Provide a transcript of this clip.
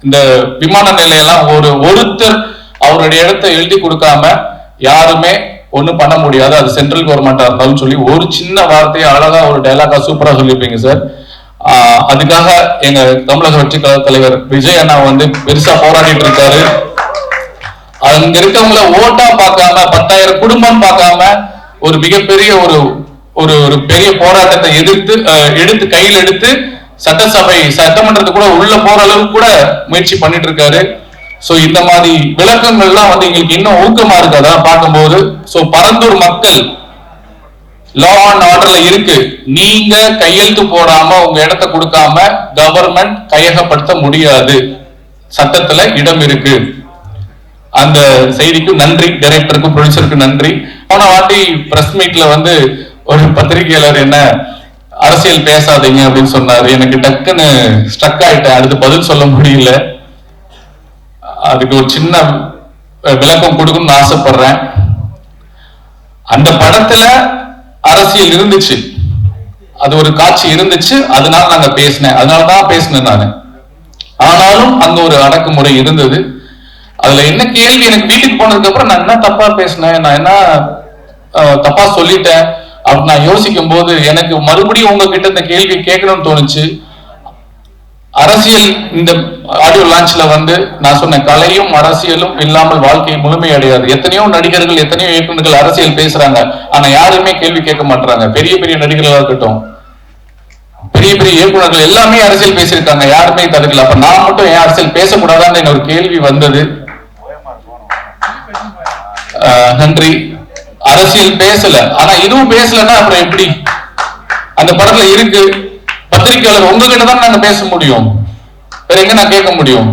இந்த விமான நிலையெல்லாம் ஒருத்தர் அவருடைய இடத்தை எழுதி கொடுக்காம யாருமே ஒன்றும் பண்ண முடியாது, அது சென்ட்ரல் கவர்மெண்டா இருந்தாலும் சொல்லி ஒரு சின்ன வார்த்தையை அழகா ஒரு டைலாகா சூப்பரா சொல்லியிருப்பீங்க சார். அதுக்காக எங்க தமிழக வெற்றி கழக தலைவர் விஜய் அண்ணா வந்து பெருசா போராடிட்டு இருக்காரு. அங்க இருக்கவங்கள ஓட்டா பார்க்காம 10,000 குடும்பம் பார்க்காம ஒரு மிகப்பெரிய ஒரு பெரிய போராட்டத்தை எடுத்து கையில் எடுத்து சட்டமன்றத்துக்கு கூட உள்ள போற அளவுக்கு கூட முயற்சி பண்ணிட்டு இருக்காரு. சோ இந்த மாதிரி விளக்கங்கள்லாம் வந்து எங்களுக்கு இன்னும் ஊக்கமா இருக்கு அதெல்லாம் பார்க்கும்போது. சோ பரந்தூர் மக்கள் லா அண்ட் ஆர்டர்ல இருக்கு. நீங்க கையெழுத்து போடாம உங்க இடத்தை கொடுக்காம கவர்மெண்ட் கையகப்படுத்த முடியாது, சட்டத்துல இடம் இருக்கு. அந்த செய்திக்கு நன்றி, டைரக்டருக்கு ப்ரொடியூசருக்கு நன்றி. போன வாட்டி பிரஸ் மீட்ல வந்து ஒரு பத்திரிகையாளர் என்ன அரசியல் பேசாதீங்க அப்படின்னு சொன்னாரு. எனக்கு டக்குன்னு ஸ்ட்ரக் ஆயிட்டேன், அடுத்து பதில் சொல்ல முடியல. அதுக்கு ஒரு சின்ன விளக்கம் கொடுக்கணும்னு ஆசைப்படுறேன். அந்த படத்துல அரசியல் இருந்துச்சு, அது ஒரு காட்சி இருந்துச்சு, அதனால நாங்க பேசினேன், அதனாலதான் பேசினேன் நானு. ஆனாலும் அங்க ஒரு அடக்குமுறை இருந்தது. அதுல என்ன கேள்வி, எனக்கு வீட்டுக்கு போனதுக்கு அப்புறம் நான் என்ன தப்பா பேசினேன், நான் என்ன தப்பா சொல்லிட்டேன் அப்படின்னு நான் யோசிக்கும் போது எனக்கு மறுபடியும் உங்ககிட்ட இந்த கேள்வி கேட்கணும்னு தோணுச்சு. அரசியல் இந்த ஆடியோ லான்ச்ல வந்து நான் சொன்ன கலையும் அரசியலும் இல்லாமல் வாழ்க்கை முழுமை அடையாது. எத்தனையோ நடிகர்கள் எத்தனையோ இயக்குநர்கள் அரசியல் பேசுறாங்க, ஆனா யாருமே கேள்வி கேட்க மாட்டாங்க. பெரிய பெரிய நடிகர்களா இருக்கட்டும், பெரிய பெரிய இயக்குநர்கள் எல்லாமே அரசியல் பேசியிருக்காங்க, யாருமே தடுக்கல. அப்ப நான் மட்டும் ஏன் அரசியல் பேசக்கூடாதான்னு ஒரு கேள்வி வந்தது. நன்றி. அரசியல் பேசல, ஆனா இதுவும் பேசலன்னா அப்புறம் எப்படி? அந்த படத்துல இருக்கு. பத்திரிகையாளர் உங்ககிட்ட தான் நாங்க பேச முடியும், வேற எங்க நான் கேட்க முடியும்?